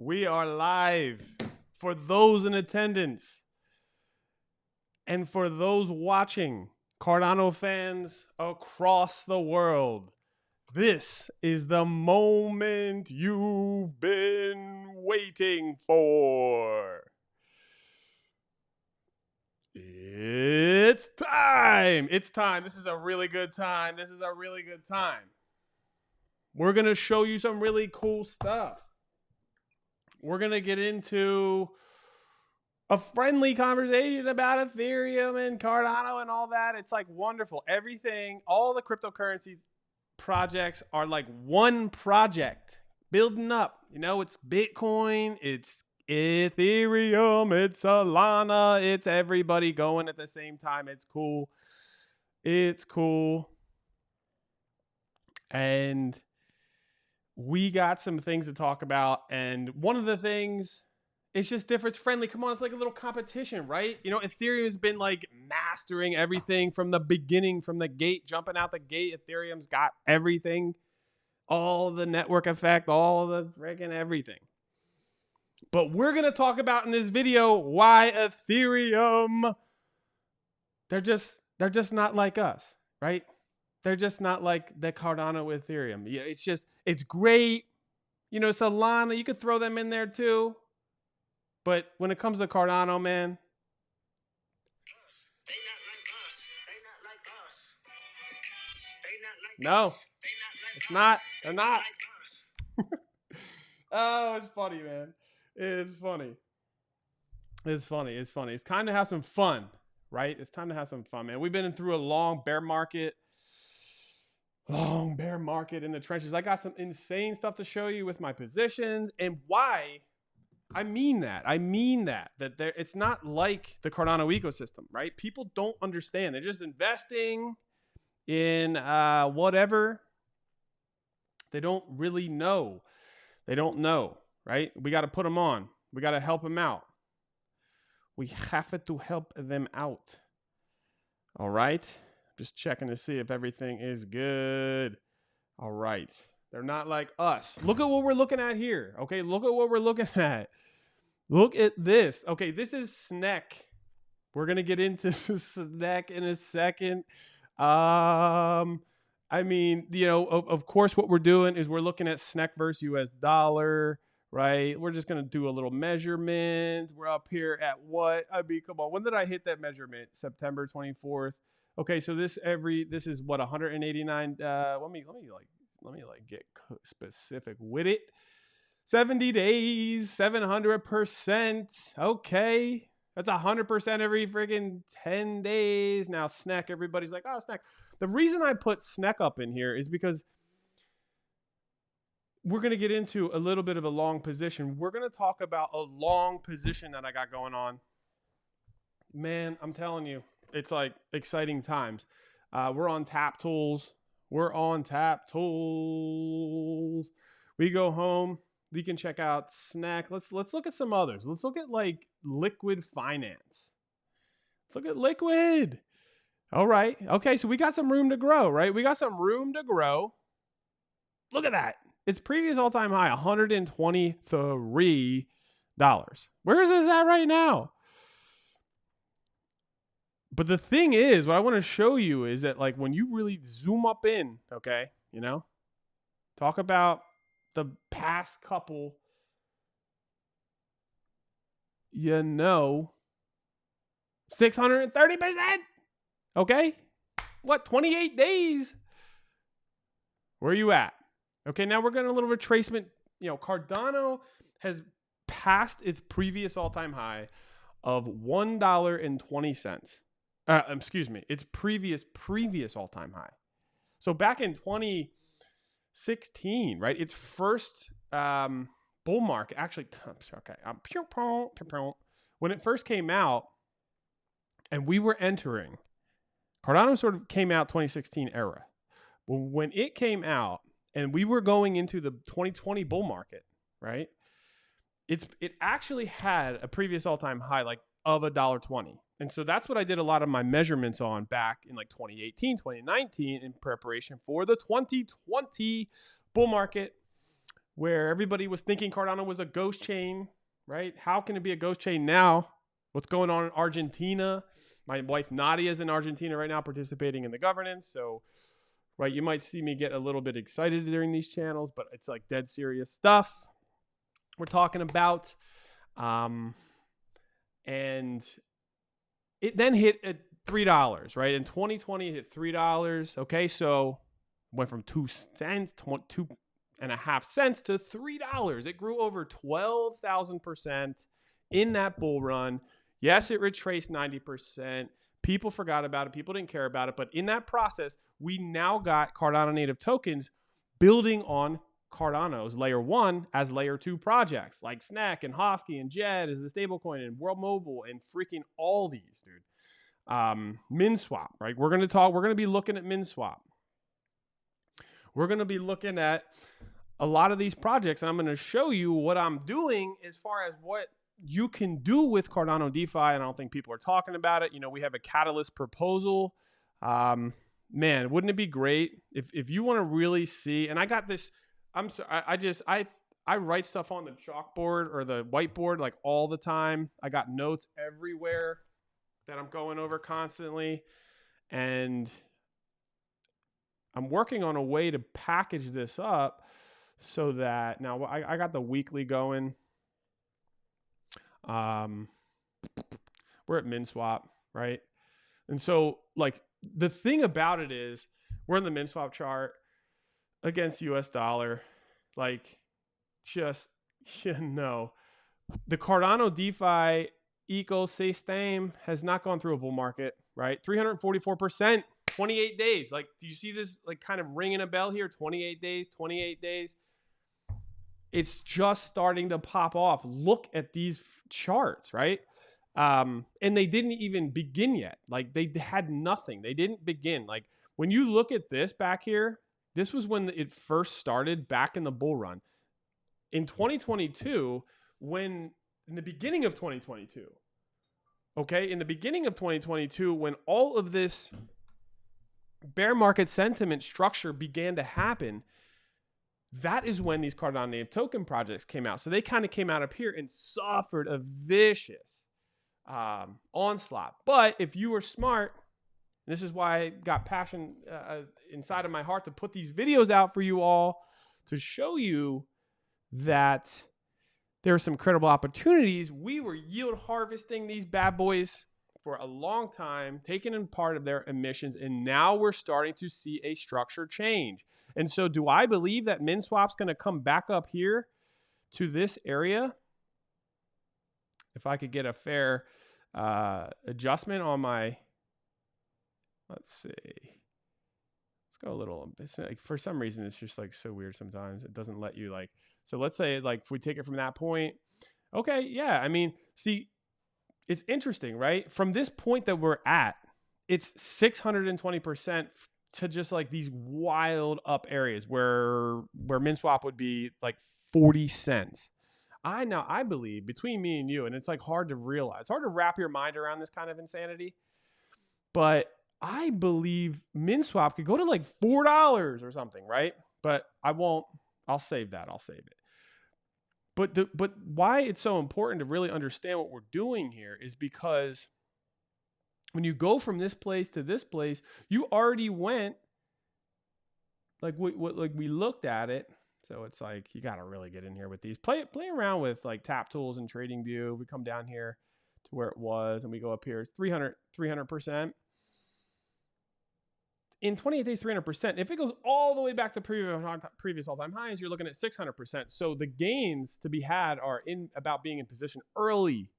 We are live for those in attendance and for those watching, Cardano fans across the world. This is the moment you've been waiting for. It's time. It's time. This is a really good time. This is a really good time. We're going to show you some really cool stuff. We're going to get into a friendly conversation about Ethereum and Cardano and all that. It's like wonderful. Everything, all the cryptocurrency projects are like one project building up. You know, it's Bitcoin, it's Ethereum, it's Solana, it's everybody going at the same time. It's cool. It's cool. And we got some things to talk about. And one of the things, it's just different. It's friendly. Come on, it's like a little competition, right? You know, Ethereum has been like mastering everything from the beginning, from the gate, jumping out the gate. Ethereum's got everything, all the network effect, all the freaking everything. But we're going to talk about in this video why Ethereum, they're just not like us, right? They're just not like the Cardano Ethereum. It's great. You know, Solana, you could throw them in there too. But when it comes to Cardano, man, no, it's not. They're not. Oh, it's funny, man. It's funny. It's funny. It's funny. It's time to have some fun, right? It's time to have some fun, man. We've been through a long bear market. Long bear market in the trenches. I got some insane stuff to show you with my positions and why. I mean that it's not like the Cardano ecosystem, right? People don't understand. They're just investing in whatever. They don't really know. They don't know, right? We got to put them on. We got to help them out. We have to help them out. All right. Just checking to see if everything is good. All right. They're not like us. Look at what we're looking at here. Okay, look at what we're looking at. Look at this. Okay, this is SNEC. We're going to get into SNEC in a second. I mean, you know, of course, what we're doing is we're looking at SNEC versus US dollar, right? We're just going to do a little measurement. We're up here at what? I mean, come on. When did I hit that measurement? September 24th. Okay, so this is what, 189. Let me get specific with it. 70 days, 700%. Okay, that's 100% every friggin' 10 days. Now SNEC, everybody's like, oh, SNEC. The reason I put SNEC up in here is because we're gonna get into a little bit of a long position. We're gonna talk about a long position that I got going on. Man, I'm telling you. It's like exciting times. We're on Tap Tools. We go home. We can check out SNEC. Let's look at some others. Let's look at like Liquid Finance. Let's look at Liquid. All right. Okay, so we got some room to grow, right? We got some room to grow. Look at that. Its previous all-time high, $123. Where is this at right now? But the thing is, what I want to show you is that like when you really zoom up in, okay, you know, talk about the past couple, you know, 630%. Okay. What? 28 days. Where are you at? Okay. Now we're getting a little retracement. You know, Cardano has passed its previous all-time high of $1.20. Excuse me, its previous all-time high. So back in 2016, right? Its first bull market, actually, okay, when it first came out, and we were entering, Cardano sort of came out 2016 era. But when it came out, and we were going into the 2020 bull market, right? It actually had a previous all-time high, like of $1.20. And so that's what I did a lot of my measurements on back in like 2018, 2019 in preparation for the 2020 bull market. where everybody was thinking Cardano was a ghost chain, right? How can it be a ghost chain now? What's going on in Argentina? My wife Nadia is in Argentina right now participating in the governance. So, right, you might see me get a little bit excited during these channels, but it's like dead serious stuff we're talking about. And it then hit at $3, right? In 2020, it hit $3. Okay, so went from 2 cents, 2.5 cents to $3. It grew over 12,000% in that bull run. Yes, it retraced 90%. People forgot about it. People didn't care about it. But in that process, we now got Cardano native tokens building on Cardano's layer 1 as layer 2 projects like Snack and Hosky and Jet as the stablecoin and World Mobile and freaking all these, dude. MinSwap, right? We're going to be looking at MinSwap. We're going to be looking at a lot of these projects, and I'm going to show you what I'm doing as far as what you can do with Cardano DeFi, and I don't think people are talking about it. You know, we have a catalyst proposal. Man, wouldn't it be great if you want to really see, and I got this, I'm sorry, I write stuff on the chalkboard or the whiteboard like all the time. I got notes everywhere that I'm going over constantly, and I'm working on a way to package this up so that now I got the weekly going. We're at MinSwap, right? And so like the thing about it is we're in the MinSwap chart against US dollar, like just, you know, the Cardano DeFi ecosystem has not gone through a bull market, right? 344%, 28 days. Like, do you see this like kind of ringing a bell here? 28 days, 28 days. It's just starting to pop off. Look at these charts, right? And they didn't even begin yet. Like they had nothing. They didn't begin. Like when you look at this back here, this was when it first started back in the bull run. In 2022, in the beginning of 2022, okay, in the beginning of 2022, when all of this bear market sentiment structure began to happen, that is when these Cardano native token projects came out. So they kind of came out up here and suffered a vicious onslaught. But if you were smart, this is why I got passion inside of my heart to put these videos out for you all to show you that there are some credible opportunities. We were yield harvesting these bad boys for a long time, taking in part of their emissions, and now we're starting to see a structure change. And so do I believe that MinSwap's going to come back up here to this area? If I could get a fair adjustment on my, let's see. Let's go a little, it's like, for some reason, it's just like so weird sometimes. It doesn't let you like, so let's say like if we take it from that point, okay, yeah. I mean, see, it's interesting, right? From this point that we're at, it's 620% to just like these wild up areas where MinSwap would be like 40 cents. I believe between me and you, and it's like hard to realize, hard to wrap your mind around this kind of insanity, but I believe MinSwap could go to like $4 or something, right? But I won't. I'll save that. I'll save it. But why it's so important to really understand what we're doing here is because when you go from this place to this place, you already went like we looked at it. So it's like you got to really get in here with these. Play around with like tap tools and trading view. We come down here to where it was and we go up here. It's 300%. In 28 days, 300%. If it goes all the way back to previous all-time highs, you're looking at 600%. So the gains to be had are about being in position early.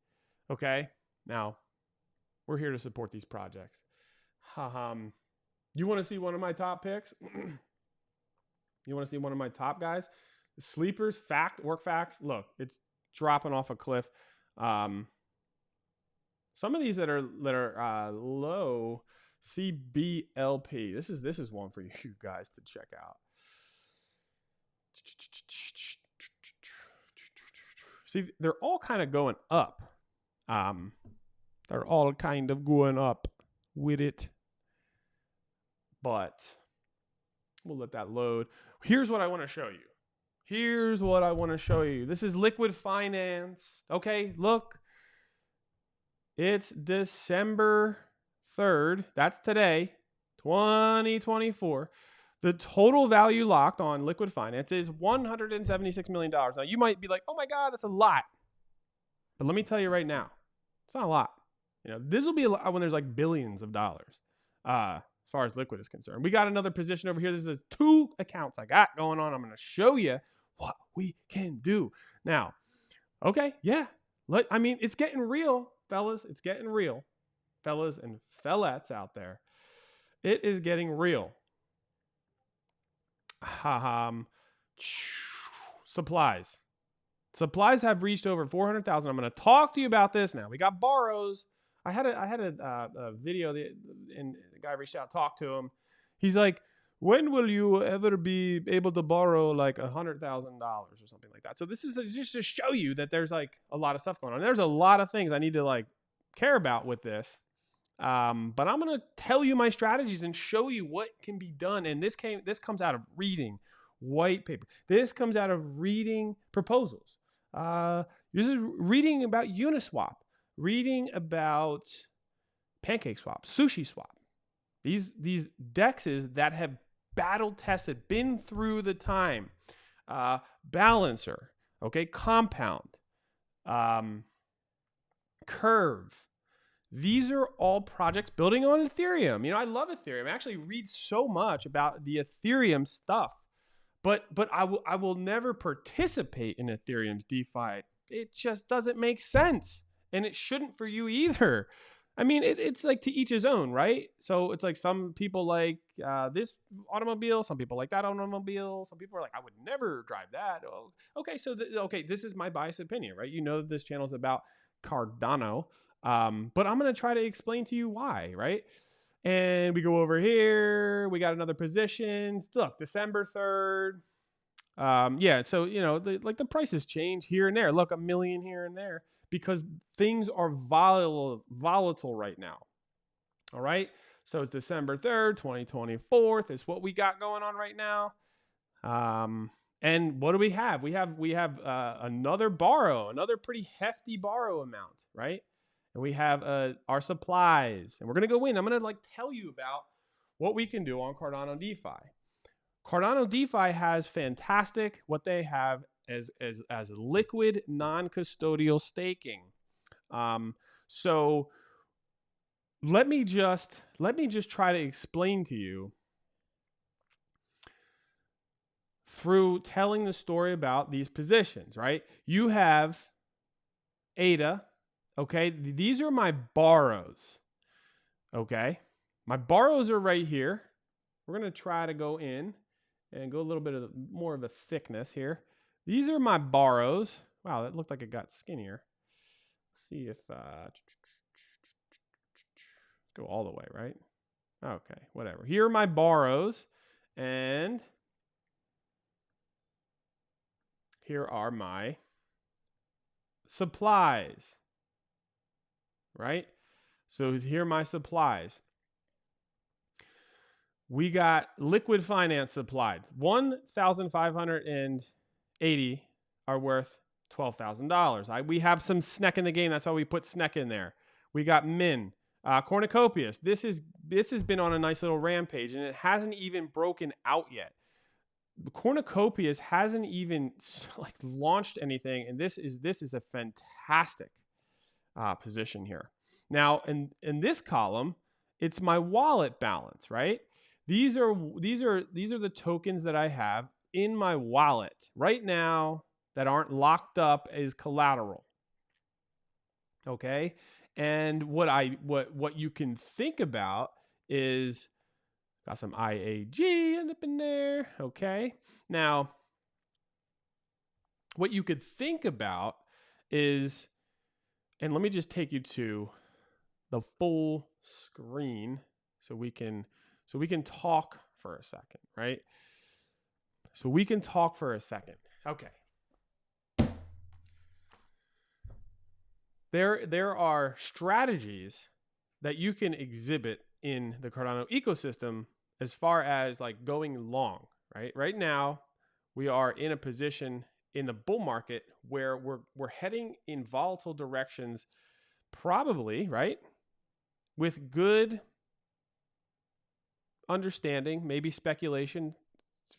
Okay. Now we're here to support these projects. You want to see one of my top picks? You want to see one of my top guys? The sleepers, work facts. Look, it's dropping off a cliff. Some of these that are low. CBLP. This is one for you guys to check out. See, they're all kind of going up. They're all kind of going up with it. But we'll let that load. Here's what I want to show you. Here's what I want to show you. This is liquid finance. Okay, look. It's December 3rd. That's today, 2024. The total value locked on liquid finance is $176 million. Now, you might be like, oh my God, that's a lot. But let me tell you right now, it's not a lot. You know, this will be a lot when there's like billions of dollars as far as liquid is concerned. We got another position over here. This is 2 accounts I got going on. I'm going to show you what we can do. Now, okay, yeah. I mean, it's getting real, fellas. It's getting real. Fellas and fellettes out there. It is getting real. Supplies. Supplies have reached over 400,000. I'm going to talk to you about this now. We got borrows. I had a video, and the guy reached out, talked to him. He's like, when will you ever be able to borrow like $100,000 or something like that? So this is just to show you that there's like a lot of stuff going on. There's a lot of things I need to like care about with this. But I'm going to tell you my strategies and show you what can be done. And this comes out of reading white paper. This comes out of reading proposals. This is reading about Uniswap, reading about PancakeSwap, SushiSwap. These dexes that have battle tested, been through the time. Balancer, okay, Compound, Curve. These are all projects building on Ethereum. You know, I love Ethereum. I actually read so much about the Ethereum stuff, but I will never participate in Ethereum's DeFi. It just doesn't make sense, and it shouldn't for you either. I mean, it's like to each his own, right? So it's like some people like this automobile, some people like that automobile, some people are like, I would never drive that. Oh, okay, so this is my biased opinion, right? You know, this channel is about Cardano, but I'm gonna try to explain to you why, right? And we go over here. We got another position. Look, December 3rd. Yeah, so you know, the prices change here and there. Look, $1 million here and there, because things are volatile right now. All right. So it's December 3rd, 2024. Is what we got going on right now. And what do we have? We have another pretty hefty borrow amount, right? And we have our supplies, and we're going to go in. I'm going to like tell you about what we can do on Cardano DeFi. Cardano DeFi has fantastic, what they have as liquid non-custodial staking. So let me just try to explain to you through telling the story about these positions, right? You have ADA, okay? These are my borrows, okay? My borrows are right here. We're going to try to go in and go a little bit more of a thickness here. These are my borrows. Wow, that looked like it got skinnier. Let's see if go all the way, right? Okay, whatever. Here are my borrows, and here are my supplies, right? So here are my supplies. We got liquid finance supplied. 1,580 are worth $12,000. We have some SNEC in the game. That's why we put SNEC in there. We got Min. Cornucopias. This has been on a nice little rampage, and it hasn't even broken out yet. Cornucopias hasn't even like launched anything, and this is a fantastic position here. Now, in this column, it's my wallet balance, right? These are the tokens that I have in my wallet right now that aren't locked up as collateral. Okay? And what you can think about is got some IAG up in there. Okay? Now, what you could think about is, and let me just take you to the full screen so we can talk for a second, right? So we can talk for a second. Okay. There are strategies that you can exhibit in the Cardano ecosystem as far as like going long, right? Right now, we are in a position in the bull market where we're heading in volatile directions, probably, right? With good understanding, maybe speculation,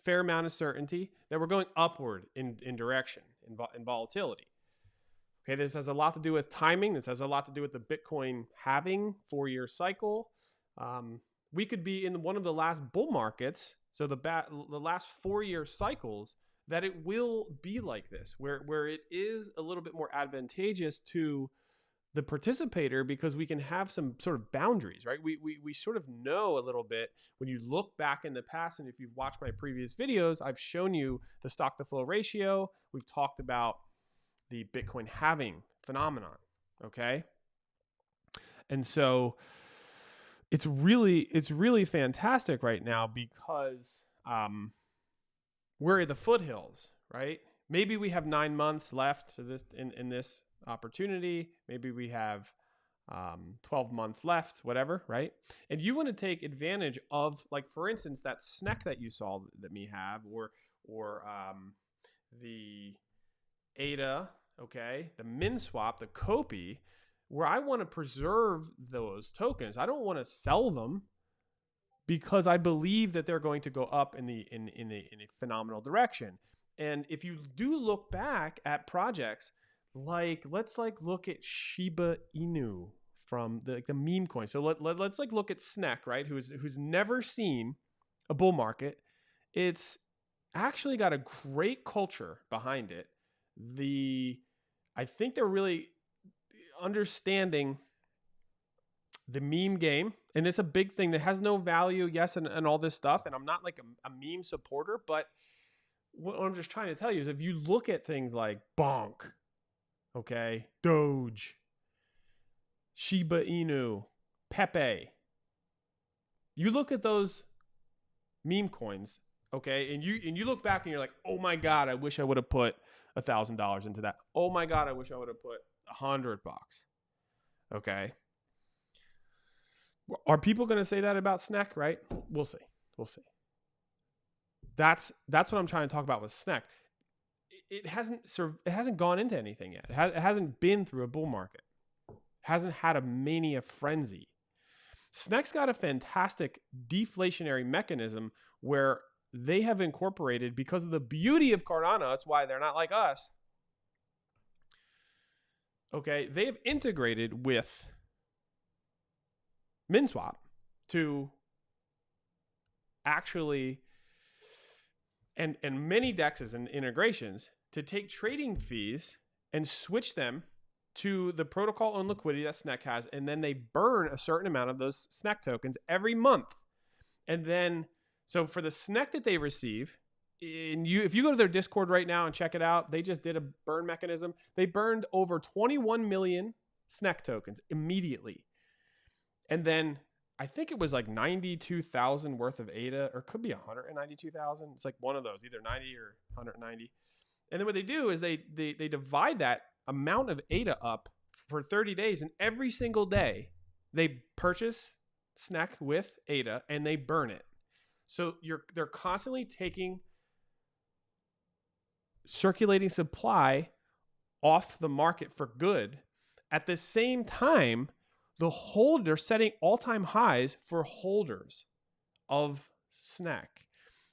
fair amount of certainty that we're going upward in direction, in volatility. Okay, this has a lot to do with timing. This has a lot to do with the Bitcoin halving 4-year cycle. We could be in one of the last bull markets, so the last 4-year cycles, that it will be like this, where it is a little bit more advantageous to the participator because we can have some sort of boundaries, right? We sort of know a little bit when you look back in the past. And if you've watched my previous videos, I've shown you the stock to flow ratio. We've talked about the Bitcoin halving phenomenon. Okay. And so it's really fantastic right now because we're at the foothills, right? Maybe we have 9 months left to this in this opportunity. Maybe we have 12 months left, whatever, right? And you want to take advantage of, like, for instance, that SNEC that you saw that me have, or the ADA, okay, the MinSwap, the Kopi, where I want to preserve those tokens. I don't want to sell them because I believe that they're going to go up in a phenomenal direction. And if you do look back at projects, like, let's look at Shiba Inu from the meme coin. So let's look at SNEC, right? Who's never seen a bull market. It's actually got a great culture behind it. I think they're really understanding the meme game, and it's a big thing that has no value, yes, and all this stuff. And I'm not like a meme supporter, but what I'm just trying to tell you is if you look at things like Bonk, okay, Doge, Shiba Inu, Pepe, you look at those meme coins, okay, and you look back and you're like, oh my God, I wish I would have put $1,000 into that. Oh my God, I wish I would have put $100. Okay. Are people going to say that about SNEC, right? We'll see. That's what I'm trying to talk about with SNEC. It hasn't gone into anything yet. It hasn't been through a bull market. It hasn't had a mania frenzy. SNEC's got a fantastic deflationary mechanism where they have incorporated, because of the beauty of Cardano, that's why they're not like us. Okay, they've integrated with MinSwap to actually, and many DEXs and integrations, to take trading fees and switch them to the protocol owned liquidity that SNEC has, and then they burn a certain amount of those SNEC tokens every month. And then, so for the SNEC that they receive, if you go to their Discord right now and check it out, they just did a burn mechanism. They burned over 21 million SNEC tokens immediately. And then I think it was like 92,000 worth of ADA, or it could be 192,000. It's like one of those, either 90 or 190. And then what they do is they divide that amount of ADA up for 30 days. And every single day they purchase SNEC with ADA and they burn it. So they're constantly taking circulating supply off the market for good. At the same time, they're setting all-time highs for holders of SNEC.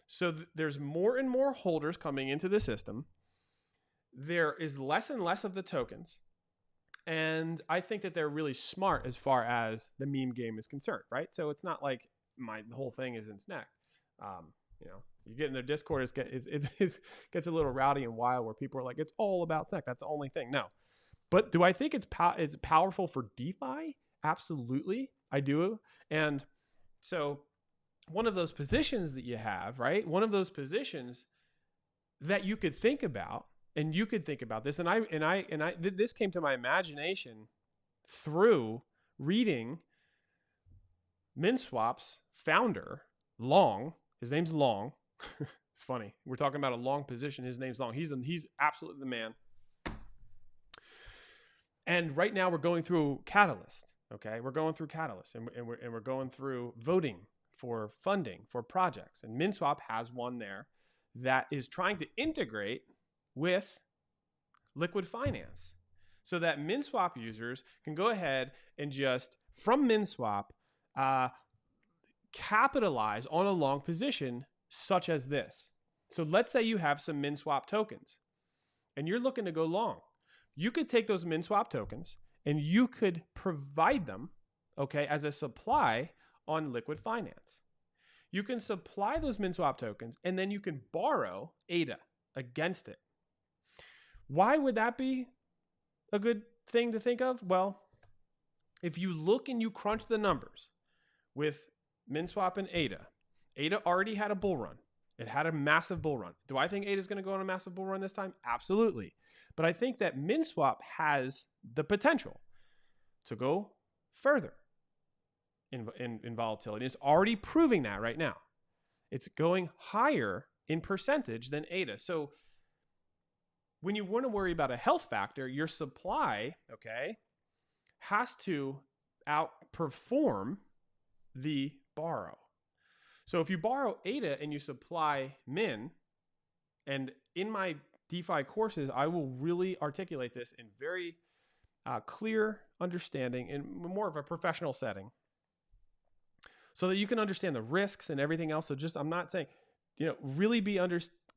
So there's more and more holders coming into the system. There is less and less of the tokens. And I think that they're really smart as far as the meme game is concerned, right? So it's not like the whole thing is in SNEC. You get in their Discord, it gets a little rowdy and wild where people are like, it's all about SNEC. That's the only thing. No. But do I think it's powerful for DeFi? Absolutely, I do. And so one of those positions that you have, right? One of those positions that you could think about, and you could think about this, and this came to my imagination through reading MinSwap's founder, Long. His name's Long. It's funny. We're talking about a long position. His name's Long. He's absolutely the man. And right now we're going through Catalyst. Okay, we're going through Catalyst, and we're going through voting for funding for projects. And MinSwap has one there that is trying to integrate with liquid finance so that MinSwap users can go ahead and just from MinSwap capitalize on a long position such as this. So let's say you have some MinSwap tokens and you're looking to go long. You could take those MinSwap tokens and you could provide them, okay, as a supply on liquid finance. You can supply those MinSwap tokens and then you can borrow ADA against it. Why would that be a good thing to think of? Well, if you look and you crunch the numbers with MinSwap and ADA, ADA already had a bull run. It had a massive bull run. Do I think ADA is going to go on a massive bull run this time? Absolutely. But I think that MinSwap has the potential to go further in volatility. It's already proving that right now. It's going higher in percentage than ADA. So when you want to worry about a health factor, your supply, okay, has to outperform the borrow. So if you borrow ADA and you supply Min, and in my DeFi courses, I will really articulate this in very clear understanding in more of a professional setting so that you can understand the risks and everything else. So just, I'm not saying, really be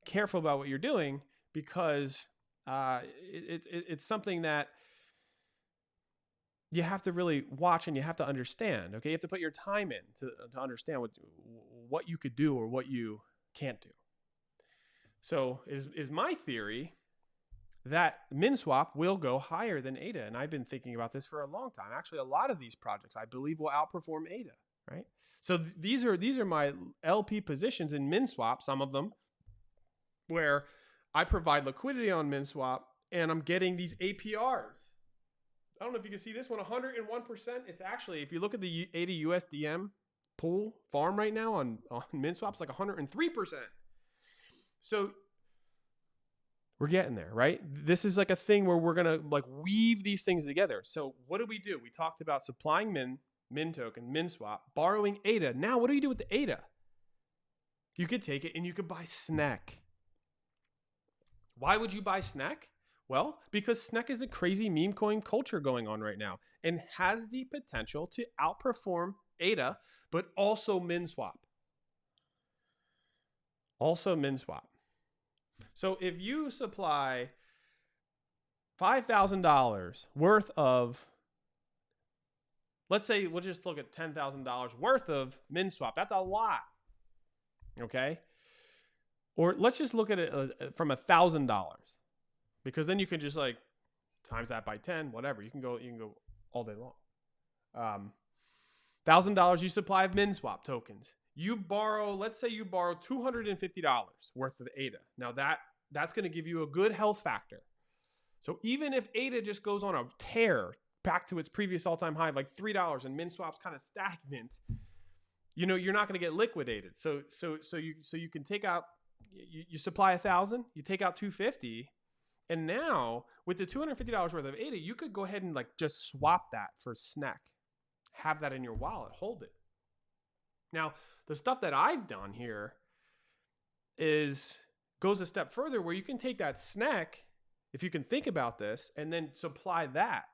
careful about what you're doing, because it's something that you have to really watch and you have to understand. Okay, you have to put your time in to understand what you could do or what you can't do. So is my theory that MinSwap will go higher than ADA, and I've been thinking about this for a long time. Actually, a lot of these projects I believe will outperform ADA. Right. So these are my LP positions in MinSwap. Some of them where I provide liquidity on MinSwap and I'm getting these APRs. I don't know if you can see this one, 101%. It's actually, if you look at the ADA USDM pool farm right now on MinSwap, it's like 103%. So we're getting there, right? This is like a thing where we're going to like weave these things together. So what do? We talked about supplying Min token, MinSwap, borrowing ADA. Now, what do you do with the ADA? You could take it and you could buy SNEC. Why would you buy SNEC? Well, because SNEC is a crazy meme coin culture going on right now and has the potential to outperform ADA, but also MinSwap. Also MinSwap. So if you supply $5,000 worth of, let's say we'll just look at $10,000 worth of MinSwap. That's a lot. Okay? Or let's just look at it from $1,000. Because then you can just like times that by 10, whatever. You can go all day long. $1,000 you supply of MinSwap tokens. You borrow, let's say you borrow $250 worth of ADA. Now that's going to give you a good health factor. So even if ADA just goes on a tear back to its previous all-time high of like $3 and MinSwap's kind of stagnant, you're not going to get liquidated. So you can take out, you supply 1,000, you take out 250. And now with the $250 worth of ADA, you could go ahead and like just swap that for SNEC. Have that in your wallet, hold it. Now, the stuff that I've done here goes a step further where you can take that SNEC, if you can think about this, and then supply that.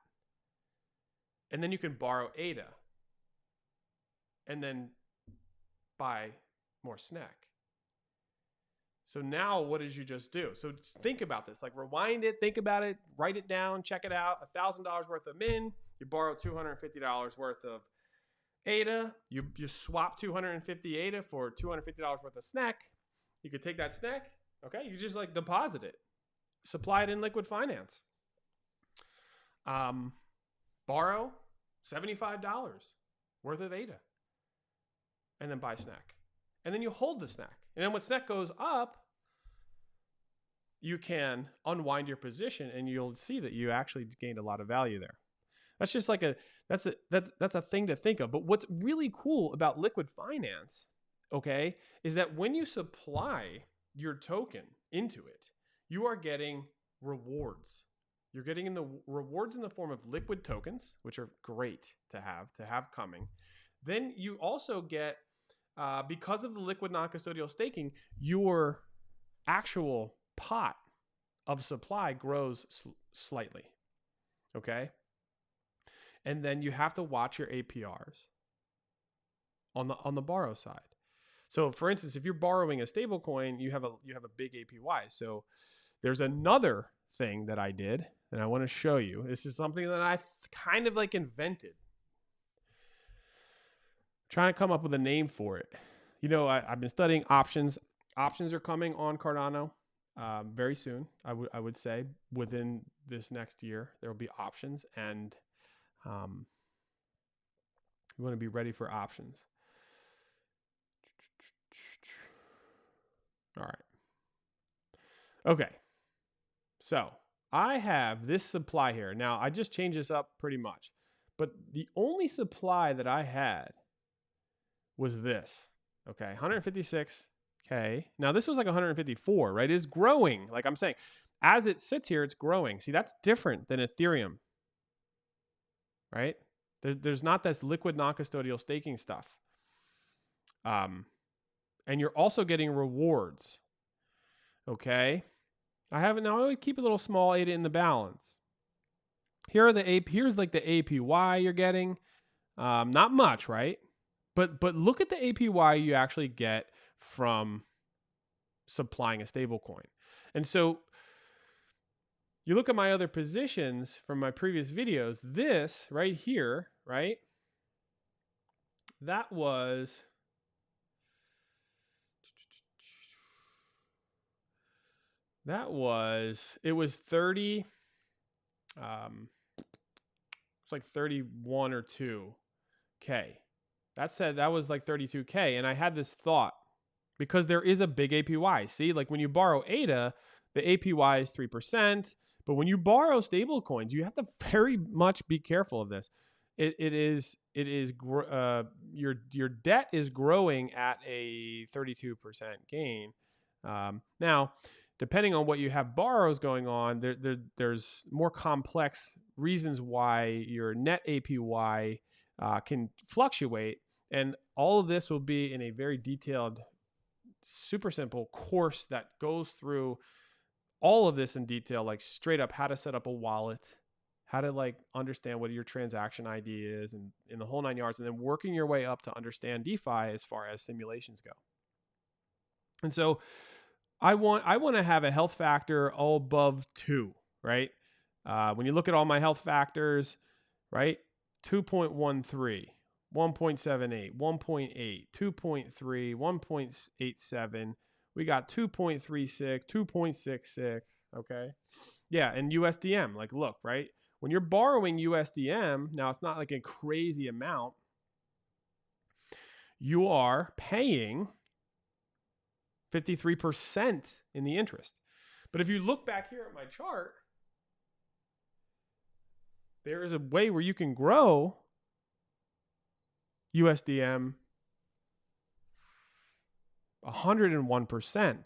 And then you can borrow ADA. And then buy more SNEC. So now what did you just do? So think about this, like rewind it, think about it, write it down, check it out. $1,000 worth of Min, you borrow $250 worth of ADA. You swap 250 ADA for $250 worth of SNEC. You could take that SNEC, okay? You just like deposit it, supply it in liquid finance. Borrow $75 worth of ADA and then buy SNEC. And then you hold the SNEC. And then when SNEC goes up, you can unwind your position and you'll see that you actually gained a lot of value there. That's just like that's a thing to think of. But what's really cool about liquid finance, okay, is that when you supply your token into it, you are getting rewards. You're getting rewards in the form of liquid tokens, which are great to have coming. Then you also get, because of the liquid non-custodial staking, your actual pot of supply grows slightly. Okay. And then you have to watch your APRs on the borrow side. So for instance, if you're borrowing a stable coin, you have a big APY. So there's another thing that I did and I want to show you. This is something that I kind of like invented. Trying to come up with a name for it. You know, I've been studying options. Options are coming on Cardano very soon. I would say within this next year there will be options, and you want to be ready for options. All right. Okay. So I have this supply here. Now I just changed this up pretty much, but the only supply that I had was this. Okay. 156K. Now this was like 154, right? It's growing. Like I'm saying, as it sits here, it's growing. See, that's different than Ethereum, right? There's not this liquid non-custodial staking stuff. And you're also getting rewards. Okay. I would keep a little small ADA in the balance. Here's like the APY you're getting. Not much, right? But look at the APY you actually get from supplying a stable coin. And so you look at my other positions from my previous videos, this right here, right? That was it was 30, it's like 31 or 2K. That said, that was like 32K. And I had this thought, because there is a big APY. See, like when you borrow ADA, the APY is 3%. But when you borrow stable coins, you have to very much be careful of this. Your debt is growing at a 32% gain. Now, depending on what you have borrows going on, there's more complex reasons why your net APY can fluctuate. And all of this will be in a very detailed, super simple course that goes through all of this in detail, like straight up how to set up a wallet, how to like understand what your transaction ID is, and in the whole 9 yards, and then working your way up to understand DeFi as far as simulations go. And so I want to have a health factor all above 2, right? When you look at all my health factors, right? 2.13, 1.78, 1.8, 2.3, 1.87. We got 2.36, 2.66, okay? Yeah, and USDM, like look, right? When you're borrowing USDM, now it's not like a crazy amount. You are paying 53% in the interest. But if you look back here at my chart, there is a way where you can grow USDM 101%,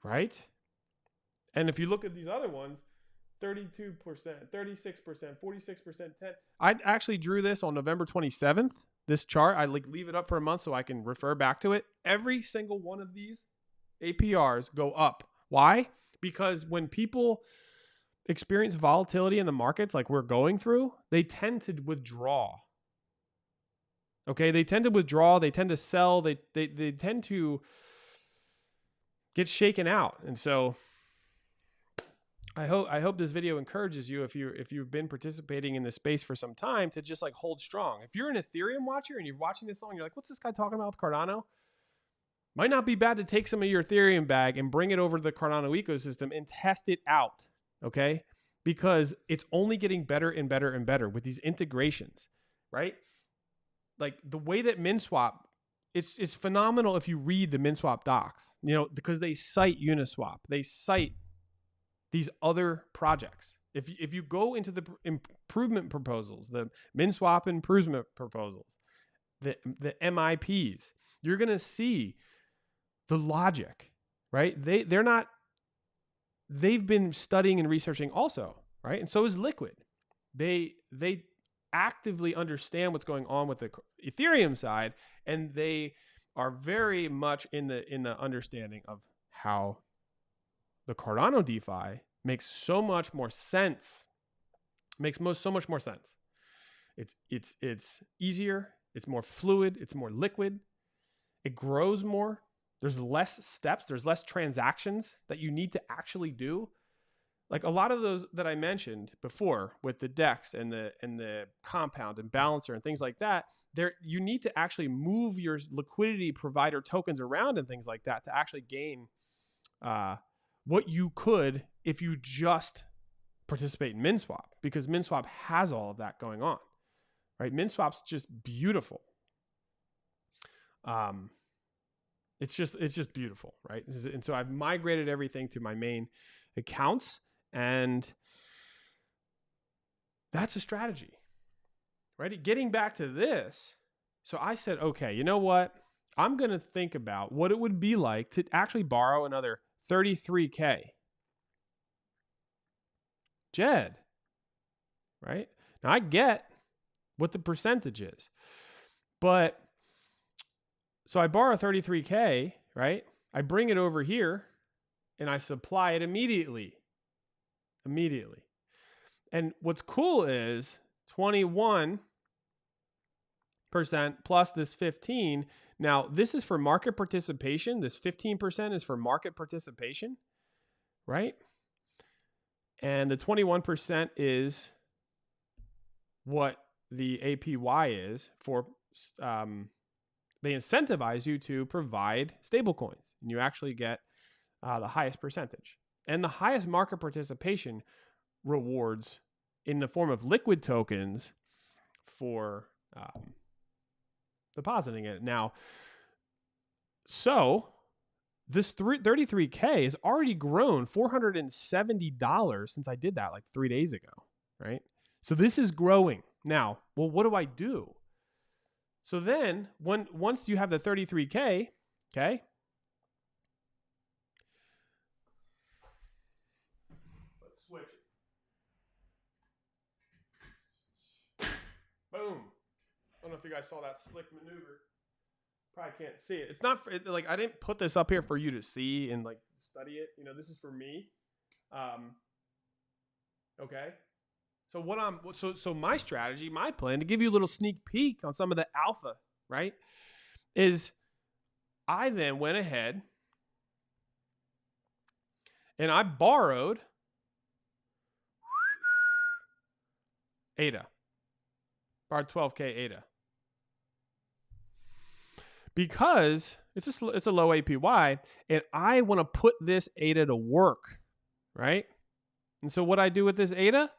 right? And if you look at these other ones, 32%, 36%, 46%, 10. I actually drew this on November 27th. This chart, I like leave it up for a month so I can refer back to it. Every single one of these APRs go up. Why? Because when people experience volatility in the markets like we're going through, they tend to withdraw. Okay, they tend to withdraw, they tend to sell, they tend to get shaken out. And so I hope this video encourages you, if you've been participating in this space for some time, to just like hold strong. If you're an Ethereum watcher and you're watching this song, you're like, what's this guy talking about with Cardano? Might not be bad to take some of your Ethereum bag and bring it over to the Cardano ecosystem and test it out, okay? Because it's only getting better and better and better with these integrations, right? Like the way that MinSwap, it's phenomenal if you read the MinSwap docs, you know, because they cite Uniswap, they cite these other projects. If you go into the improvement proposals, the MinSwap improvement proposals, the MIPs, you're going to see the logic, right? They've been studying and researching also, right? And so is Liquid. They actively understand what's going on with the Ethereum side, and they are very much in the understanding of how the Cardano DeFi makes so much more sense. So much more sense. It's easier. It's more fluid. It's more liquid. It grows more. There's less steps. There's less transactions that you need to actually do. Like a lot of those that I mentioned before with the DEX and the compound and balancer and things like that, there you need to actually move your liquidity provider tokens around and things like that to actually gain what you could if you just participate in MinSwap, because MinSwap has all of that going on, right? MinSwap's just beautiful. It's just beautiful, right? And so I've migrated everything to my main accounts, and that's a strategy, right? Getting back to this, so I said, okay, you know what? I'm going to think about what it would be like to actually borrow another 33K. Jed, right? Now I get what the percentage is, but so I borrow 33K, right? I bring it over here and I supply it immediately. And what's cool is 21% plus this 15. Now, this is for market participation. This 15% is for market participation, right? And the 21% is what the APY is for, they incentivize you to provide stablecoins, and you actually get the highest percentage. And the highest market participation rewards in the form of liquid tokens for depositing it. Now, so this 33K has already grown $470 since I did that like 3 days ago, right? So this is growing. Now, well, what do I do? So then once you have the 33K, okay, let's switch it. Boom. I don't know if you guys saw that slick maneuver. Probably can't see it. It's not like I didn't put this up here for you to see and like study it. You know, this is for me. Okay. So so my strategy, my plan to give you a little sneak peek on some of the alpha, right, is I then went ahead and I borrowed ADA. Borrowed 12K ADA. Because it's a low APY, and I want to put this ADA to work, right? And so what I do with this ADA,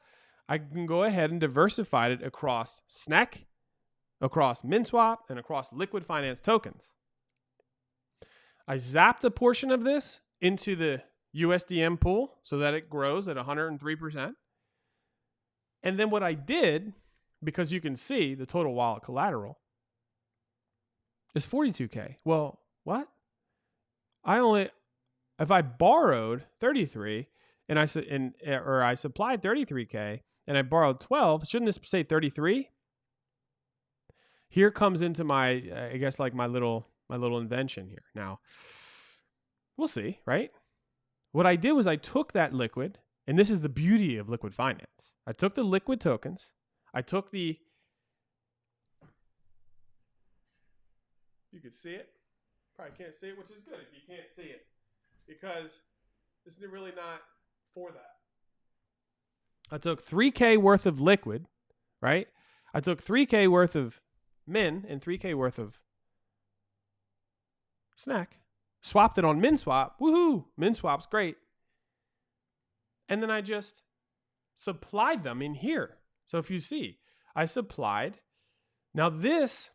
I can go ahead and diversify it across SNEC, across MinSwap, and across liquid finance tokens. I zapped a portion of this into the USDM pool so that it grows at 103%. And then what I did, because you can see the total wallet collateral, is 42K. Well, what? If I borrowed 33 and I supplied 33K and I borrowed 12, shouldn't this say 33? Here comes into my, I guess, like my little invention here. Now, we'll see, right? What I did was I took that liquid, and this is the beauty of liquid finance. I took the liquid tokens. I took the, you can see it. Probably can't see it, which is good if you can't see it, because this is really not for that. I took 3K worth of liquid, right? I took 3K worth of Min and 3K worth of SNEC, swapped it on MinSwap. Woohoo! MinSwap's great. And then I just supplied them in here. So if you see, I supplied. Now this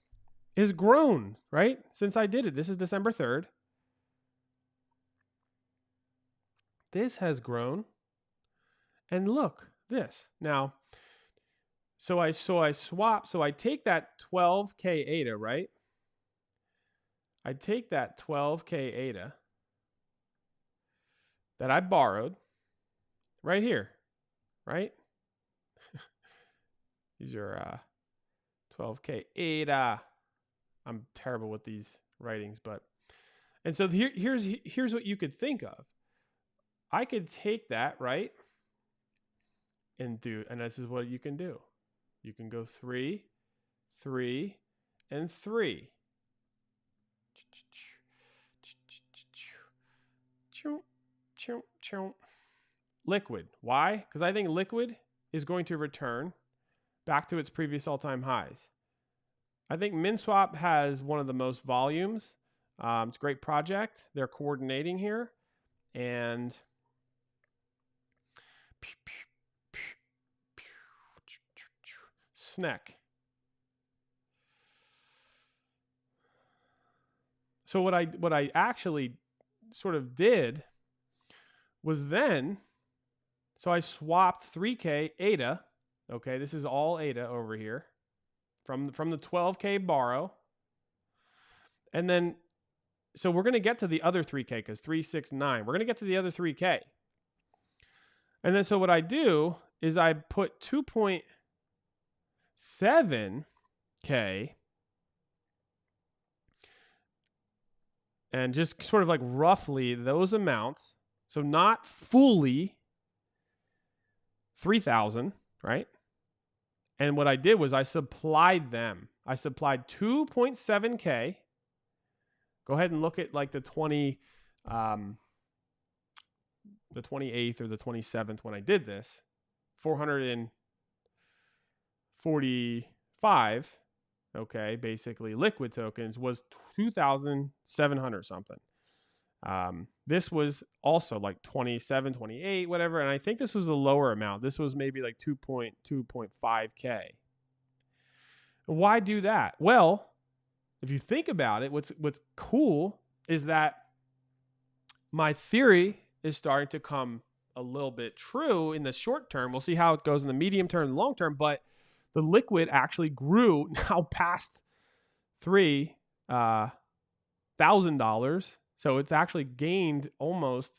is grown, right? Since I did it. This is December 3rd. This has grown. And look, this. Now, so I swap. So I take that 12K ADA, right? I take that 12K ADA that I borrowed right here, right? These are 12K ADA. I'm terrible with these writings, but and so here's what you could think of. I could take that, right, and this is what you can do. You can go 3, 3, and 3. Liquid. Why? Because I think liquid is going to return back to its previous all-time highs. I think MinSwap has one of the most volumes. It's a great project. They're coordinating here. And SNEC. So what I actually sort of did was so I swapped 3K ADA. Okay, this is all ADA over here from the 12K borrow. And then, so we're going to get to the other 3K because 369. We're going to get to the other 3K. And then so what I do is I put 2.7K and just sort of like roughly those amounts. So not fully 3,000, right? And what I did was I supplied them. I supplied 2.7K. Go ahead and look at like the 28th or the 27th when I did this. 445, okay, basically liquid tokens was 2,700 something. This was also like 27, 28, whatever. And I think this was the lower amount. This was maybe like 2.5K. Why do that? Well, if you think about it, what's cool is that my theory is starting to come a little bit true in the short term. We'll see how it goes in the medium term and long term, but the liquid actually grew now past $3,000. So it's actually gained almost,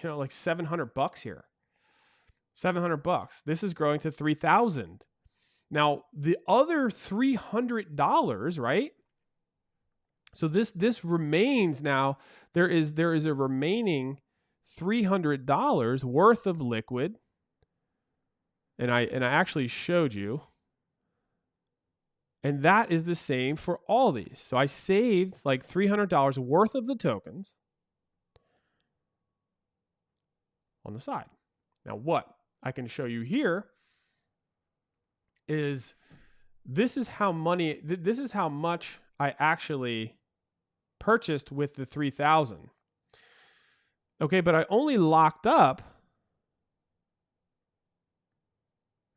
like $700 here. $700. This is growing to 3,000. Now the other $300, right? So this remains now. There is a remaining $300 worth of liquid, and I actually showed you, and that is the same for all these. So I saved like $300 worth of the tokens on the side. Now what I can show you here is this is how much I actually purchased with the 3,000. Okay, but I only locked up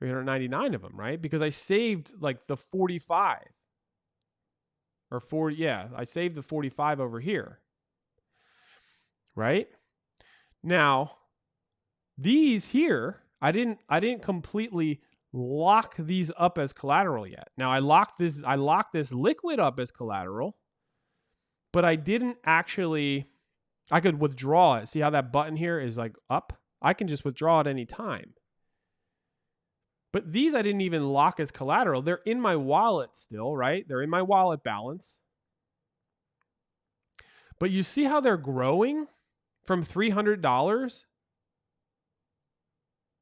399 of them, right? Because I saved like the 45 or 40. Yeah, I saved the 45 over here, right? Now, these here, I didn't completely lock these up as collateral yet. Now I locked this liquid up as collateral, but I didn't actually. I could withdraw it. See how that button here is like up? I can just withdraw at any time. But these I didn't even lock as collateral. They're in my wallet still, right? They're in my wallet balance. But you see how they're growing from $300?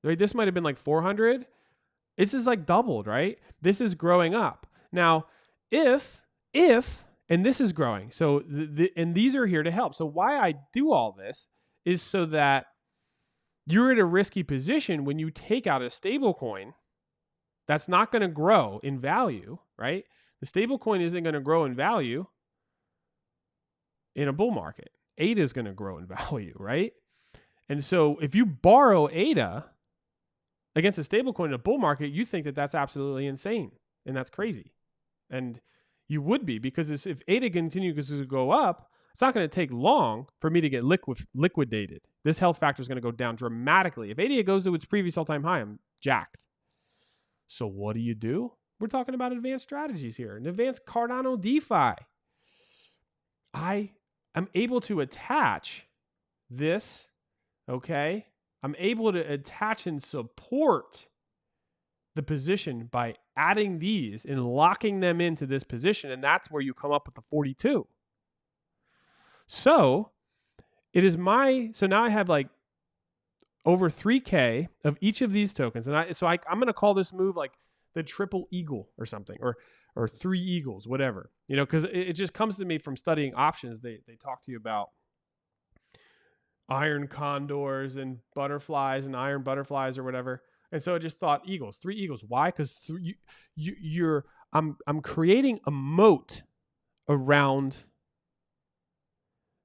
Right? This might have been like 400. This is like doubled, right? This is growing up. Now, if and this is growing. So, and these are here to help. So why I do all this is so that you're in a risky position when you take out a stable coin that's not going to grow in value, right? The stable coin isn't going to grow in value in a bull market. ADA is going to grow in value, right? And so if you borrow ADA against a stable coin in a bull market, you think that that's absolutely insane and that's crazy. And you would be, because if ADA continues to go up, it's not going to take long for me to get liquidated. This health factor is going to go down dramatically. If ADA goes to its previous all-time high, I'm jacked. So what do? We're talking about advanced strategies here, an advanced Cardano DeFi. I am able to attach this, okay? I'm able to attach and support the position by adding these and locking them into this position, and that's where you come up with the 42. So so now I have like over 3K of each of these tokens. And I'm going to call this move like the triple eagle or something, or three eagles, whatever, because it just comes to me from studying options. They talk to you about iron condors and butterflies and iron butterflies or whatever. And so I just thought eagles, three eagles. Why? Because I'm creating a moat around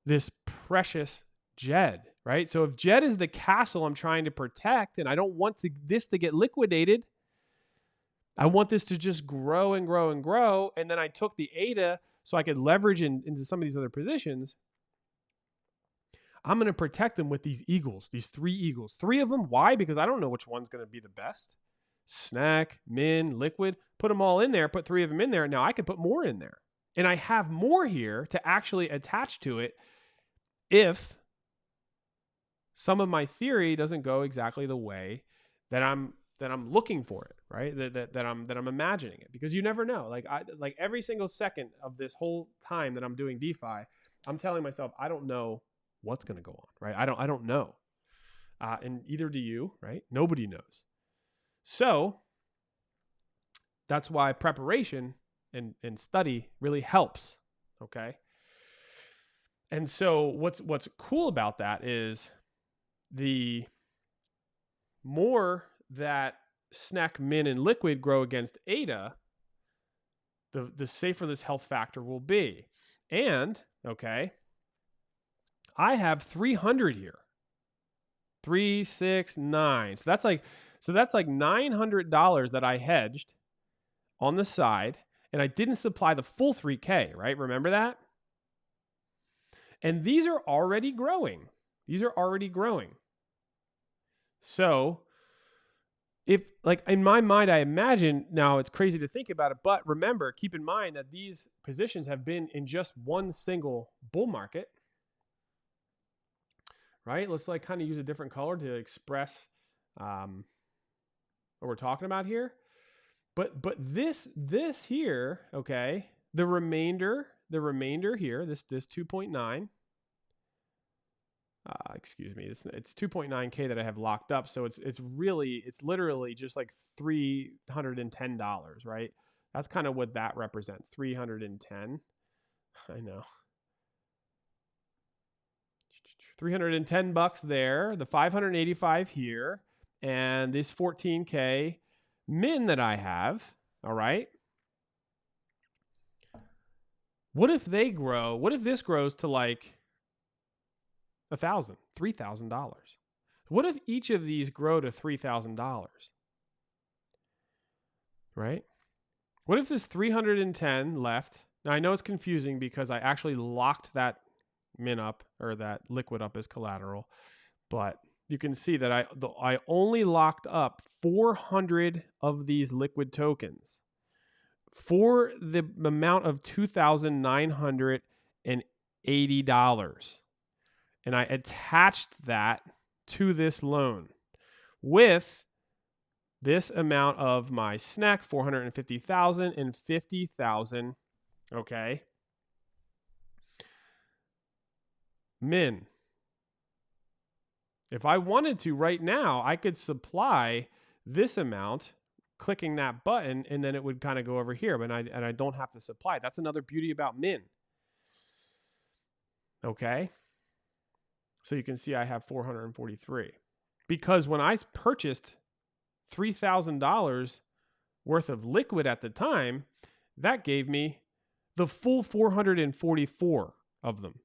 this precious Jed, right? So if Jed is the castle I'm trying to protect, and I don't want this to get liquidated, I want this to just grow and grow and grow. And then I took the ADA so I could leverage into some of these other positions. I'm going to protect them with these eagles, these three eagles. Three of them. Why? Because I don't know which one's going to be the best. Snack, Min, Liquid. Put them all in there. Put three of them in there. Now I could put more in there. And I have more here to actually attach to it if some of my theory doesn't go exactly the way that I'm looking for it, right? That I'm imagining it, because you never know. Like every single second of this whole time that I'm doing DeFi, I'm telling myself, I don't know what's going to go on, right? I don't know. And either do you, right? Nobody knows. So that's why preparation and study really helps. Okay. And so what's cool about that is the more that Snack, Min, and Liquid grow against ADA, the safer this health factor will be. And, okay, I have 300 here. 3, 6, 9. So that's like $900 that I hedged on the side, and I didn't supply the full 3K, right? Remember that? And these are already growing. So if, like, in my mind, I imagine, now it's crazy to think about it, but remember, keep in mind that these positions have been in just one single bull market, right? Let's like kind of use a different color to express what we're talking about here. But this here, okay, the remainder here, this 2.9, excuse me, it's 2.9K that I have locked up. So it's literally just like $310, right? That's kind of what that represents. 310. I know. $310 there, the 585 here, and this 14K Min that I have. All right. What if they grow? What if this grows to like $1,000, $3,000? What if each of these grow to $3,000? Right? What if this 310 left? Now I know it's confusing because I actually locked that Min up, or that Liquid up, as collateral, but you can see that I only locked up 400 of these Liquid tokens for the amount of $2,980. And I attached that to this loan with this amount of my snack, 450,000 and 50,000. Okay. Min. If I wanted to right now, I could supply this amount, clicking that button, and then it would kind of go over here, but I don't have to supply. That's another beauty about Min. Okay. So you can see I have 443, because when I purchased $3,000 worth of Liquid at the time, that gave me the full 444 of them.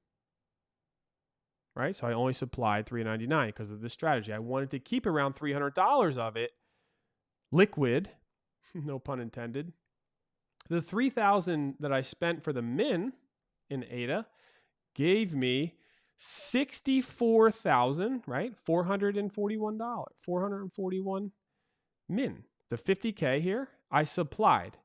Right? So I only supplied $399 because of this strategy. I wanted to keep around $300 of it liquid, no pun intended. The $3,000 that I spent for the Min in ADA gave me $64,000, right? $441, 441 Min. The 50K here, I supplied,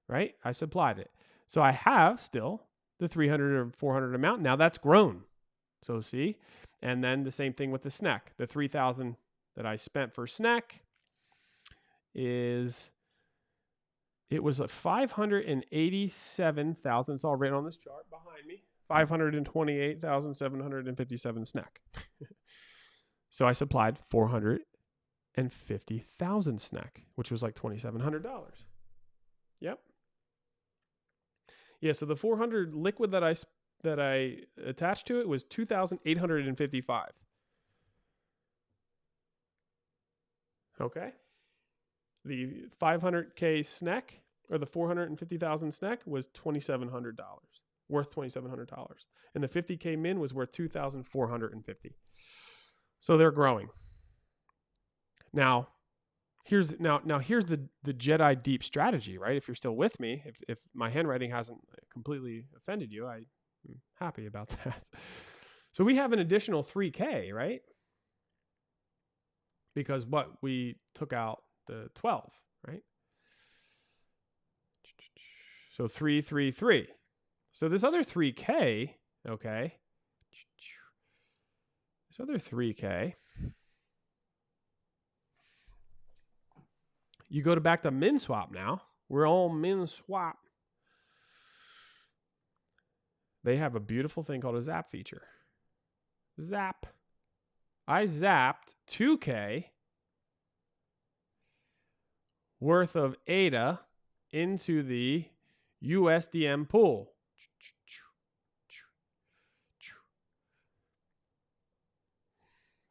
right? I supplied it. So I have still the 300 or 400 amount. Now that's grown. So see, and then the same thing with the snack. The 3,000 that I spent for snack is it was 587,000. It's all written on this chart behind me. 528,757 snack. So I supplied 450,000 snack, which was like $2,700. Yep. Yeah. So the 400 liquid that I attached to it was 2,855. Okay. The 500K snack, or the 450,000 snack, was $2,700, worth $2,700, and the 50K min was worth 2,450. So they're growing. Now here's the Jedi deep strategy, right? If you're still with me, if my handwriting hasn't completely offended you, I'm happy about that. So we have an additional 3K, right? Because we took out the 12, right? So 333. So this other 3K, okay. This other 3K, you go back to min swap now. We're on min swap. They have a beautiful thing called a zap feature. Zap. I zapped 2K worth of ADA into the USDM pool.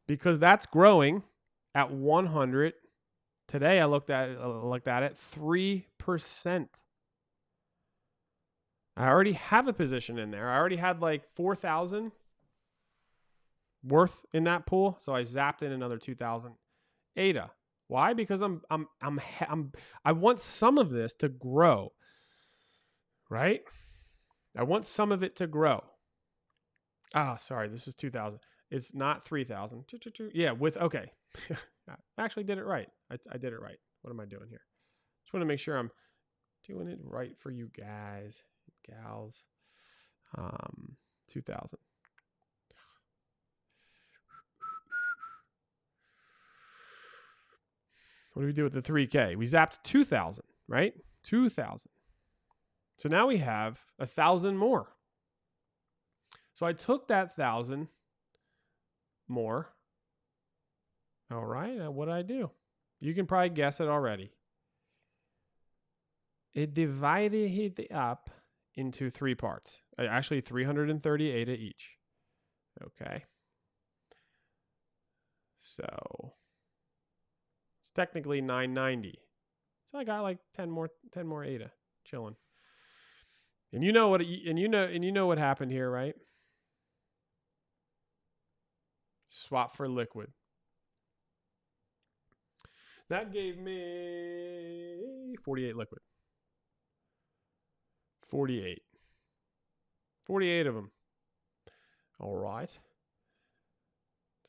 Because that's growing at 100. Today I looked at it 3%. I already have a position in there. I already had like 4,000 worth in that pool, so I zapped in another 2,000 ADA. Why? Because I want some of this to grow, right? I want some of it to grow. Sorry, this is 2,000. It's not 3,000. Yeah, okay. I actually did it right. I did it right. What am I doing here? Just want to make sure I'm doing it right for you guys, gals. 2,000. What do we do with the 3K? We zapped 2,000, right? 2,000. So now we have 1,000 more. So I took that 1,000 more. All right. Now what did I do? You can probably guess it already. It divided it up into 3 parts. Actually, 330 ADA each. Okay. So it's technically 990. So I got like 10 more ADA chilling. And you know what happened here, right? Swap for liquid. That gave me 48 liquid. 48 of them. All right.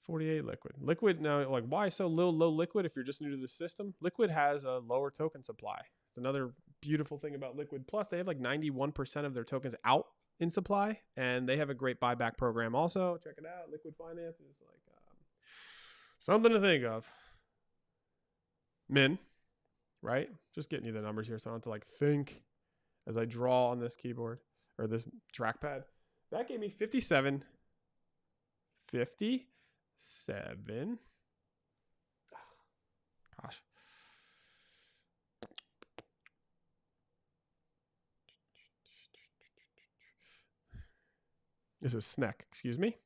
48 liquid. Liquid, now, like, why so low liquid if you're just new to the system? Liquid has a lower token supply. It's another beautiful thing about Liquid. Plus, they have like 91% of their tokens out in supply, and they have a great buyback program also. Check it out. Liquid Finance is like something to think of. Min, right? Just getting you the numbers here, so I don't have to like think as I draw on this keyboard or this trackpad. That gave me 57. Gosh. This is snack, excuse me.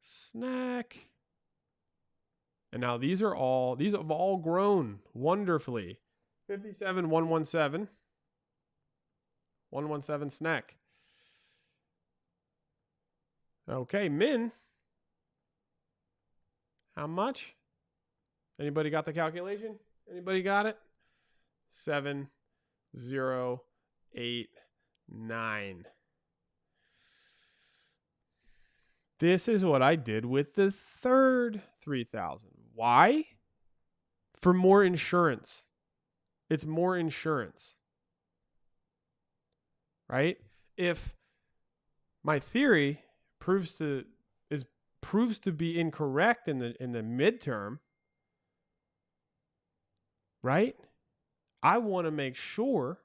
Snack. And now these have all grown wonderfully. 57,117. 117 snack. Okay, min. How much? Anybody got the calculation? Anybody got it? 7,089. This is what I did with the third 3,000. Why? For more insurance. It's more insurance. Right? If my theory proves to be incorrect in the midterm, right? I want to make sure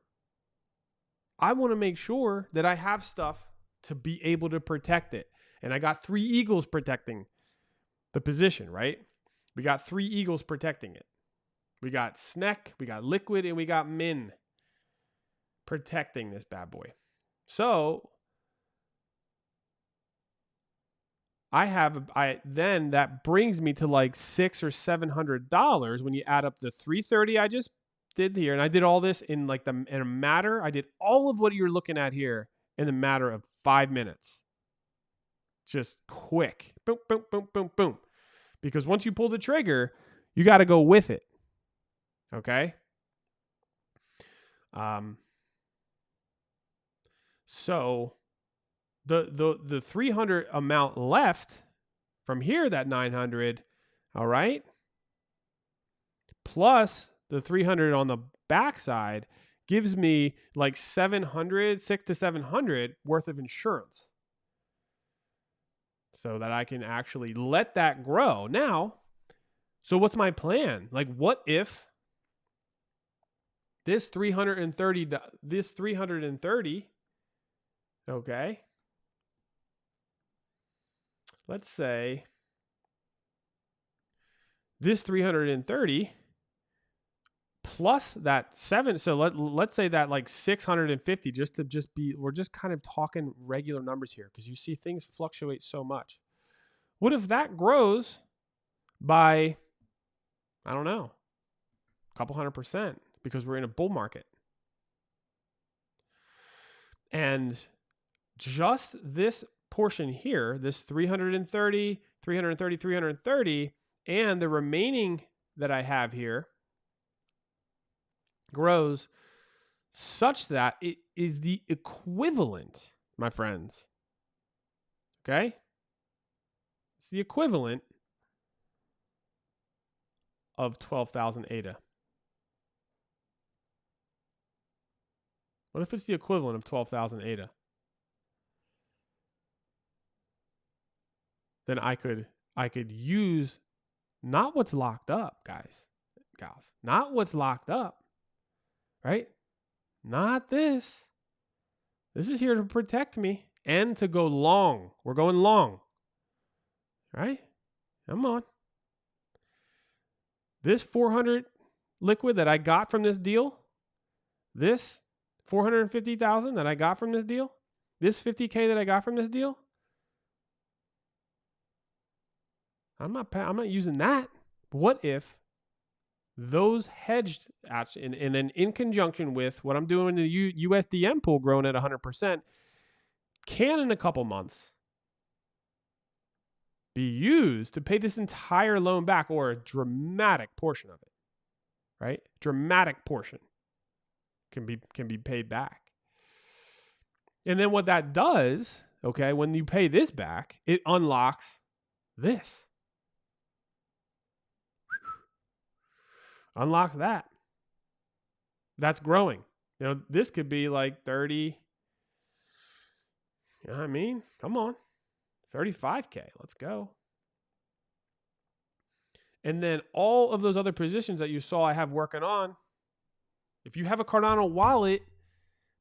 that I have stuff to be able to protect it. And I got 3 eagles protecting the position, right? We got 3 eagles protecting it. We got Sneck, we got Liquid, and we got Min protecting this bad boy. So then that brings me to like $600 or $700 when you add up the 330 I just did here, and I did all this in a matter. I did all of what you're looking at here in the matter of 5 minutes. Just quick, boom, boom, boom, boom, boom. Because once you pull the trigger, you got to go with it. Okay. So the 300 amount left from here, that 900, all right, plus the 300 on the backside gives me like 600 to 700 worth of insurance, so that I can actually let that grow. Now, so what's my plan? Like, what if this 330, okay, let's say this 330 plus that 7, so let's say that like 650, we're just kind of talking regular numbers here, because you see things fluctuate so much. What if that grows by, I don't know, a couple 100%, because we're in a bull market? And just this portion here, this 330, and the remaining that I have here grows such that it is the equivalent, my friends. Okay? It's the equivalent of 12,000 ADA. What if it's the equivalent of 12,000 ADA? Then I could use not what's locked up, gals, not what's locked up, right? Not this. This is here to protect me and to go long. We're going long, right? Come on. This 400 liquid that I got from this deal, this 450,000 that I got from this deal, this 50K that I got from this deal, I'm not using that. But what if those hedged, and then in conjunction with what I'm doing in the USDM pool growing at 100%, can in a couple months be used to pay this entire loan back, or a dramatic portion of it, right? Dramatic portion can be paid back. And then what that does, okay, when you pay this back, it unlocks this. Unlocks that. That's growing. You know, this could be like 30. You know what I mean? Come on. 35K. Let's go. And then all of those other positions that you saw I have working on, if you have a Cardano wallet,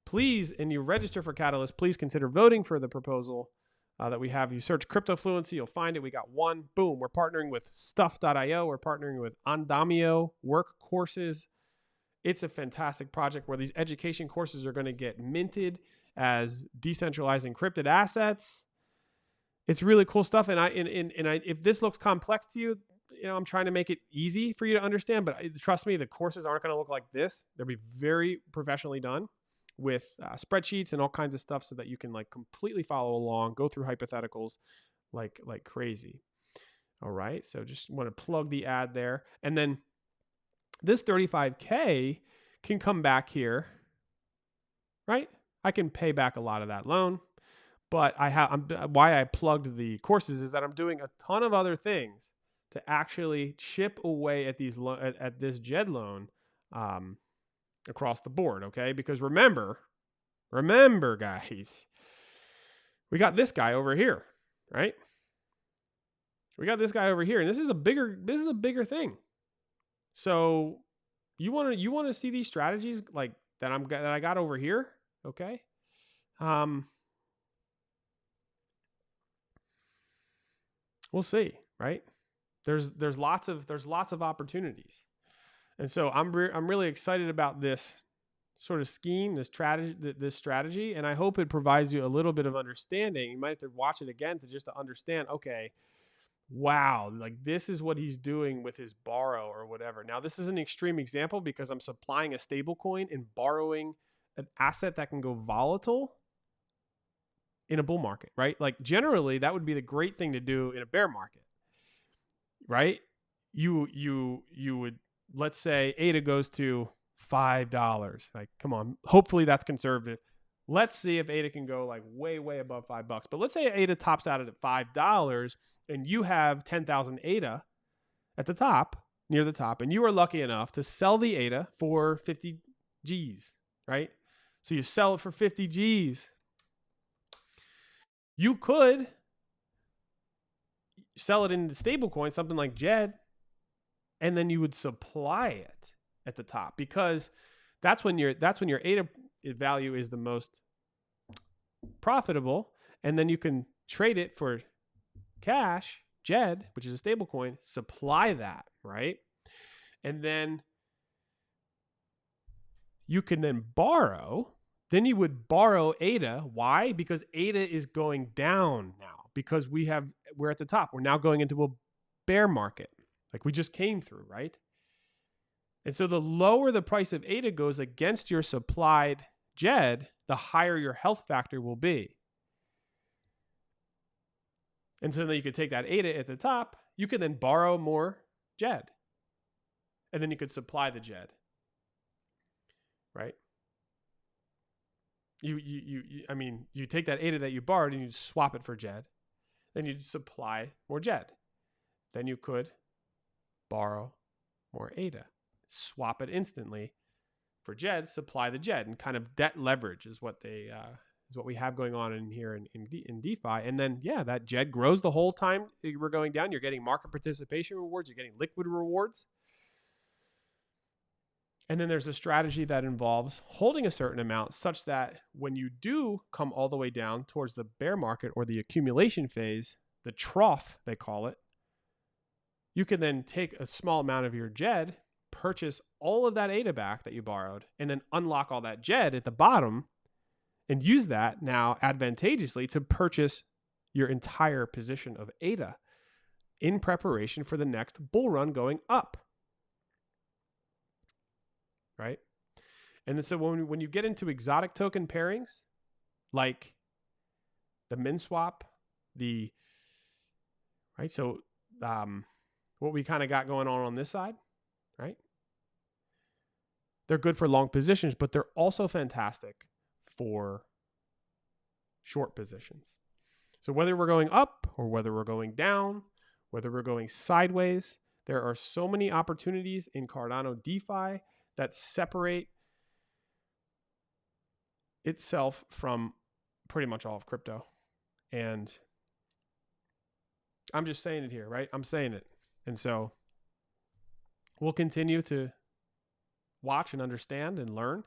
please, and you register for Catalyst, please consider voting for the proposal that we have. You search Crypto Fluency, you'll find it. We got one. Boom. We're partnering with Stuff.io. We're partnering with Andamio Work Courses. It's a fantastic project where these education courses are going to get minted as decentralized encrypted assets. It's really cool stuff. And if this looks complex to you, I'm trying to make it easy for you to understand, but trust me, the courses aren't going to look like this. They'll be very professionally done with spreadsheets and all kinds of stuff, so that you can like completely follow along, go through hypotheticals like crazy. All right. So just want to plug the ad there. And then this 35K can come back here, right? I can pay back a lot of that loan, but why I plugged the courses is that I'm doing a ton of other things to actually chip away at at this JED loan across the board, okay? Because remember, guys, we got this guy over here, right? We got this guy over here, and this is a bigger thing. So You want to see these strategies like that I got over here, okay? We'll see, right? There's lots of opportunities. And so I'm really excited about this sort of scheme, this strategy, and I hope it provides you a little bit of understanding. You might have to watch it again to understand, okay, wow, like this is what he's doing with his borrow or whatever. Now, this is an extreme example because I'm supplying a stable coin and borrowing an asset that can go volatile in a bull market, right? Like generally that would be the great thing to do in a bear market, right? You would, let's say ADA goes to $5. Like, come on, hopefully that's conservative. Let's see if ADA can go like way above $5. But let's say ADA tops out at $5 and you have 10,000 ADA at the top, near the top, and you are lucky enough to sell the ADA for 50 G's, right? So you sell it for 50 G's. You could sell it into stablecoin, something like JED, and then you would supply it at the top because that's when your ADA value is the most profitable, and then you can trade it for cash, JED, which is a stablecoin, supply that, right? And then you can then borrow. Then you would borrow ADA. Why? Because ADA is going down now because we're at the top. We're now going into a bear market like we just came through, right? And so the lower the price of ADA goes against your supplied JED, the higher your health factor will be. And so then you could take that ADA at the top, you can then borrow more JED. And then you could supply the JED, right? You take that ADA that you borrowed and you swap it for JED. Then you supply more JED. Then you could borrow more ADA, swap it instantly for JED, supply the JED, and kind of debt leverage is what we have going on in here in DeFi. And then that JED grows the whole time we're going down. You're getting market participation rewards. You're getting liquid rewards. And then there's a strategy that involves holding a certain amount such that when you do come all the way down towards the bear market or the accumulation phase, the trough, they call it, you can then take a small amount of your JED, purchase all of that ADA back that you borrowed, and then unlock all that JED at the bottom and use that now advantageously to purchase your entire position of ADA in preparation for the next bull run going up. Right? And then so when you get into exotic token pairings, like the MinSwap, right? So what we kind of got going on this side, right? They're good for long positions, but they're also fantastic for short positions. So whether we're going up or whether we're going down, whether we're going sideways, there are so many opportunities in Cardano DeFi that separate itself from pretty much all of crypto. And I'm just saying it here, right? I'm saying it. And so we'll continue to watch and understand and learn.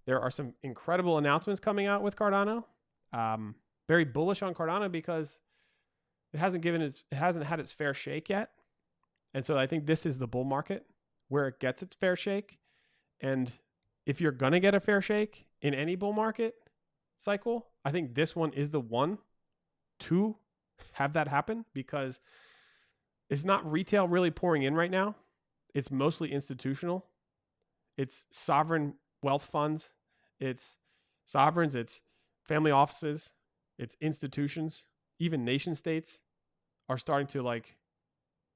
There are some incredible announcements coming out with Cardano. Very bullish on Cardano because it hasn't had its fair shake yet. And so I think this is the bull market where it gets its fair shake. And if you're going to get a fair shake in any bull market cycle, I think this one is the one to have that happen because it's not retail really pouring in right now. It's mostly institutional. It's sovereign wealth funds. It's sovereigns. It's family offices. It's institutions. Even nation states are starting to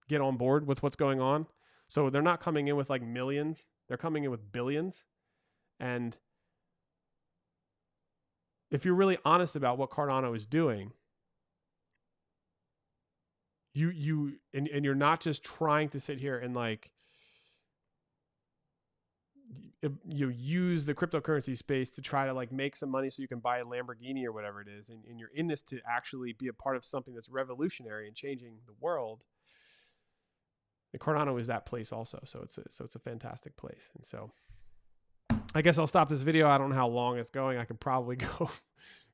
get on board with what's going on. So they're not coming in with millions. They're coming in with billions. And if you're really honest about what Cardano is doing, you're not just trying to sit here and you use the cryptocurrency space to try to make some money so you can buy a Lamborghini or whatever it is, and you're in this to actually be a part of something that's revolutionary and changing the world, And Cardano is that place also. So it's a fantastic place. And so I guess I'll stop this video. I don't know how long it's going. I could probably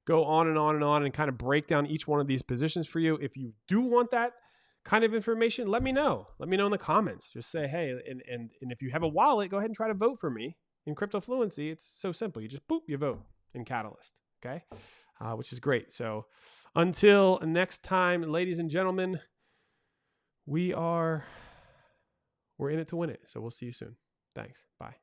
go on and on and on and kind of break down each one of these positions for you. If you do want that kind of information, let me know. Let me know in the comments. Just say, hey, and if you have a wallet, go ahead and try to vote for me in Crypto Fluency. It's so simple. You just boop, you vote in Catalyst. Okay. Which is great. So until next time, ladies and gentlemen, we're in it to win it. So we'll see you soon. Thanks. Bye.